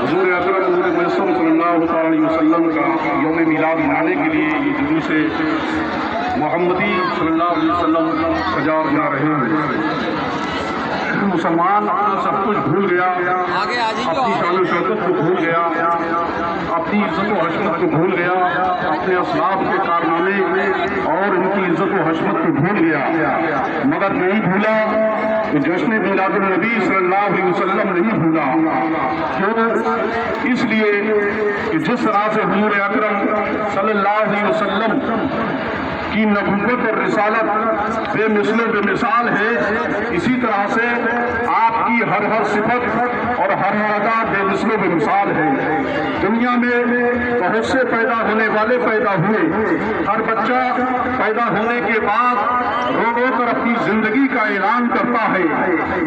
حضور اکرم حضور معصوم صلی اللہ علیہ وسلم کا یوم میلاد منانے کے لیے یہ جلوس محمدی صلی اللہ علیہ وسلم سجا جا رہے ہیں۔ مسلمان اپنا سب کچھ بھول گیا، اپنی شان و شوکت کو بھول گیا، اپنی عزت و حشمت کو بھول گیا، اپنے اسلاف کے کارنامے اور ان کی عزت و حشمت کو بھول گیا، مگر نہیں بھولا کہ جشن میلاد النبی صلی اللہ علیہ وسلم نہیں بھولا۔ کیوں؟ اس لیے کہ جس طرح سے حضور اکرم صلی اللہ علیہ وسلم کی نبوت اور رسالت بے مثل و بے مثال ہے، اسی طرح سے آپ کی ہر صفت اور ہر ادا بے مثل و بے مثال ہے۔ دنیا میں بہت سے پیدا ہونے والے پیدا ہوئے، ہر بچہ پیدا ہونے کے بعد رو رو کر اپنی زندگی کا اعلان کرتا ہے،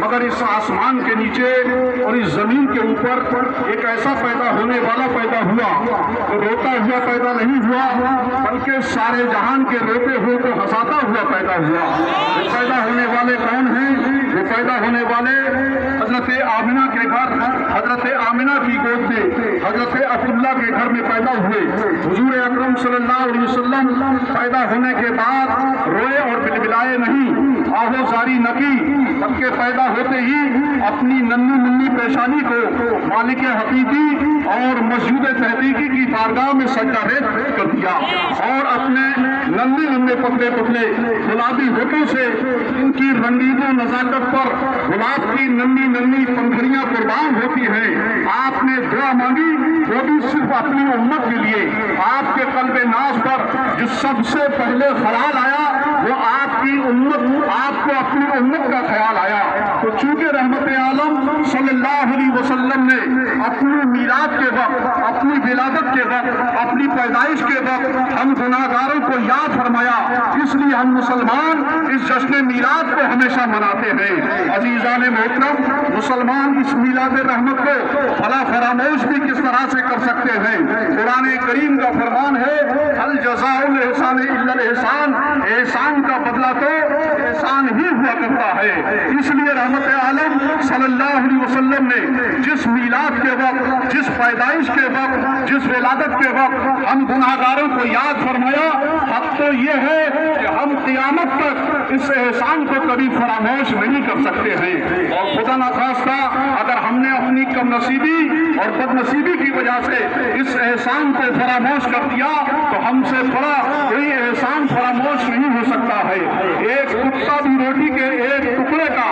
مگر اس آسمان کے نیچے اور اس زمین کے اوپر ایک ایسا پیدا ہونے والا پیدا ہوا جو روتا ہوا پیدا نہیں ہوا، بلکہ سارے جہان کے روتے ہوئے کو ہنساتا ہوا پیدا ہوا۔ وہ پیدا ہونے والے کون ہیں؟ وہ پیدا ہونے والے حضرت آمنہ کے گھر، حضرت آمنہ کی گود میں حضرت عبداللہ کے گھر میں پیدا ہوئے۔ حضور اکرم صلی اللہ علیہ وسلم پیدا ہونے کے بعد روئے اور بلبلائے نہیں، آہو زاری نہ کی، بلکہ پیدا ہوتے ہی اپنی ننھی منی پیشانی کو مالک حقیقی اور مسجود تحقیقی کی بارگاہ میں سجدہ ریز کر دیا، اور اپنے ننھے ننھے پتلے پتلے گلابی ہونٹوں سے ان کی رنگین و نزاکت پر گلاب کی ننھی ننھی پنکھڑیاں قربان ہوتی ہیں۔ آپ نے دعا مانگی، وہ بھی صرف اپنی امت کے لیے۔ آپ کے قلب ناز پر جو سب سے پہلے خیال آیا وہ آپ کی امت، آپ کو اپنی امت کا خیال آیا۔ تو چونکہ رحمت عالم صلی اللہ علیہ وسلم نے اپنی میلاد کے وقت، اپنی ولادت کے وقت، اپنی پیدائش کے وقت ہم گناہگاروں کو یاد فرمایا، اس لیے ہم مسلمان اس جشن میلاد کو ہمیشہ مناتے ہیں۔ عزیزان محترم، مسلمان اس میلاد رحمت کو بھلا فراموش بھی کس طرح سے کر سکتے ہیں؟ قرآن کریم کا فرمان ہے، الجزاء الاحسان الا الاحسان، احسان کا بدلہ تو احسان ہی ہوا کرتا ہے۔ اس لیے رحمت عالم صلی اللہ علیہ وسلم نے جس میلاد کے وقت، جس پیدائش کے وقت، جس ولادت کے وقت ہم گناہگاروں کو یاد فرمایا، حق تو یہ ہے کہ ہم قیامت تک اس احسان کو کبھی فراموش نہیں کر سکتے ہیں۔ اور خدا نخواستہ اگر ہم نے اپنی کم نصیبی اور بد نصیبی کی وجہ سے اس احسان کو فراموش کر دیا تو ہم سے بڑا کوئی احسان فراموش نہیں ہو سکتا ہے۔ ایک کتا بھی روٹی کے ایک ٹکڑے کا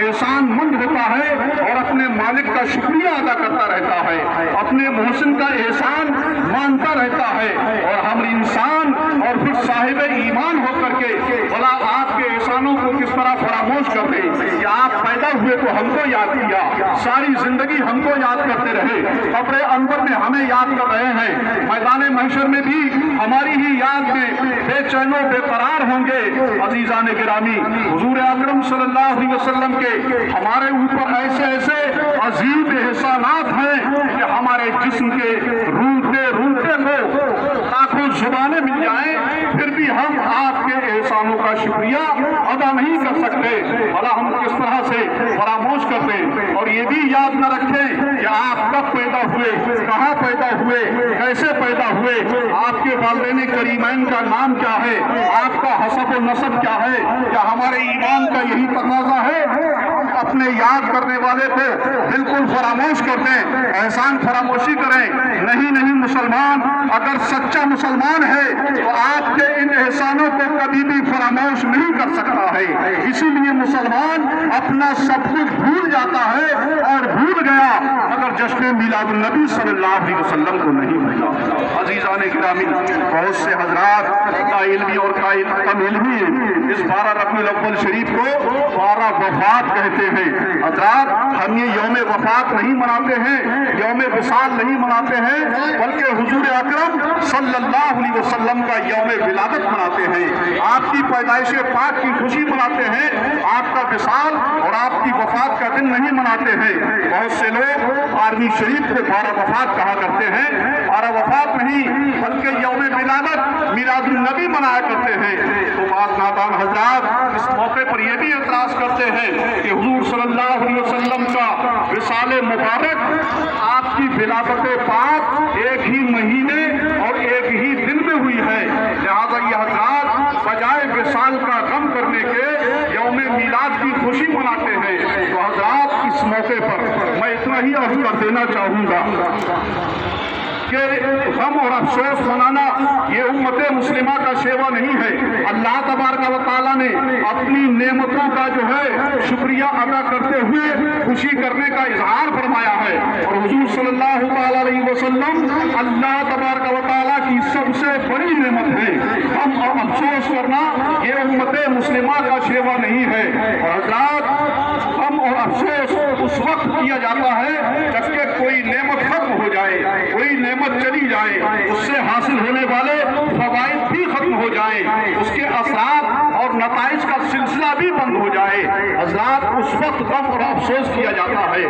احسان مند ہوتا ہے اور اپنے مالک کا شکریہ ادا کرتا رہتا ہے، اپنے محسن کا احسان مانتا رہتا ہے، اور ہم انسان اور پھر صاحب ایمان ہو کر کے بھلا آپ کے احسانوں کو کس طرح فراموش کر دیں کہ آپ پیدا ہوئے تو ہم کو یاد کیا، ساری زندگی ہم کو یاد کرتے رہے، قبر انور میں ہمیں یاد کر رہے ہیں، میدان محشر میں بھی ہماری ہی یاد میں بے چین و بے قرار ہوں گے۔ عزیزان گرامی، حضور اکرم صلی اللہ علیہ وسلم کے ہمارے اوپر ایسے ایسے عظیم احسانات ہیں کہ ہمارے جسم کے روتے روتے کو لاکھوں زبانیں مل جائیں پھر بھی ہم آپ کے احسانوں کا شکریہ ادا نہیں کر سکتے، بھلا ہم کس طرح سے فراموش کرتے۔ اور یہ بھی یاد نہ رکھیں کہ آپ کب پیدا ہوئے، کہاں پیدا ہوئے، کیسے پیدا ہوئے، آپ کے والدین کریمین کا نام کیا ہے، آپ کا حسب و نسب کیا ہے۔ کیا ہمارے ایمان کا یہی تقاضا ہے اپنے یاد کرنے والے کو بالکل فراموش کر دیں، احسان فراموشی کریں؟ نہیں نہیں، مسلمان اگر سچا مسلمان ہے تو آپ کے ان احسانوں کو کبھی بھی فراموش نہیں کر سکتا ہے۔ اسی لیے مسلمان اپنا سب کچھ بھول جاتا ہے اور بھول گیا مگر جشن میلاد النبی صلی اللہ علیہ وسلم کو نہیں بھولا۔ عزیزان گرامی، بہت سے حضرات کا علمی اور کا کم علمی اس 12 ربیع الاول شریف کو 12 وفات کہتے ہیں۔ حضرات، ہم یہ یوم وفات نہیں مناتے ہیں، یوم وصال نہیں مناتے ہیں، بلکہ حضور اکرم صلی اللہ علیہ وسلم کا یوم ولادت مناتے ہیں، آپ کی پیدائش پاک کی خوشی مناتے ہیں، آپ کا وصال اور آپ کی وفات کا دن نہیں مناتے ہیں۔ بہت سے لوگ 12ویں شریف کو بارہ وفات کہا کرتے ہیں. بارہ وفات نہیں بلکہ یوم ولادت میلاد النبی منایا کرتے ہیں. تو بعض نادان حضرات اس موقع پر یہ بھی اعتراض کرتے ہیں کہ حضور صلی اللہ علیہ وسلم کا وصال مبارک آپ کی ولادت پاک ایک ہی مہینے اور ایک ہی دن میں ہوئی ہے. لہذا یہ حضرات بجائے وصال کا غم کرنے کے یوم میلاد کی خوشی مناتے ہیں. تو حضرات اس موقع پر میں اتنا ہی عرض کر دینا چاہوں گا کہ غم اور افسوس منانا یہ امت مسلمہ کا شیوا نہیں ہے. اللہ تبارک و تعالیٰ نے اپنی نعمتوں کا جو ہے شکریہ ادا کرتے ہوئے خوشی کرنے کا اظہار فرمایا ہے. اور حضور صلی اللہ تعالیٰ علیہ وسلم اللہ تبارک و تعالیٰ کی سب سے بڑی نعمت ہے. غم اور افسوس کرنا یہ امت مسلمہ کا شیوا نہیں ہے. اور حضرات غم اور افسوس اس وقت کیا جاتا ہے جبکہ کوئی نعمت ختم ہو جائے, کوئی نعمت چلی جائے, اس سے حاصل ہونے والے فوائد بھی ختم ہو جائیں, اس کے اثرات اور نتائج کا سلسلہ بھی بند ہو جائے. حضرات اس وقت غم اور افسوس کیا جاتا ہے.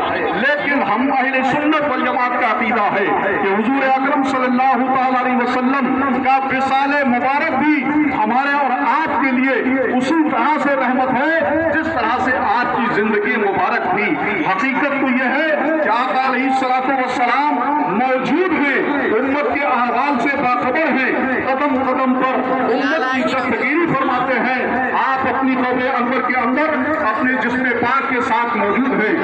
لیکن ہم اہل سنت والجماعت کا عقیدہ ہے کہ حضور اکرم صلی اللہ تعالی علیہ وسلم کا وصال مبارک بھی ہمارے اور آپ کے لیے اسی طرح سے رحمت ہے جس طرح سے آج کی زندگی مبارک تھی. حقیقت تو یہ ہے کہ آقا علیہ الصلوۃ والسلام موجود ہیں, امت کے احوال سے باخبر ہیں, قدم قدم پر امت کی دستگیری فرماتے ہیں. آپ اپنی قبر انور کے اندر اپنے جسم پاک کے ساتھ موجود ہیں.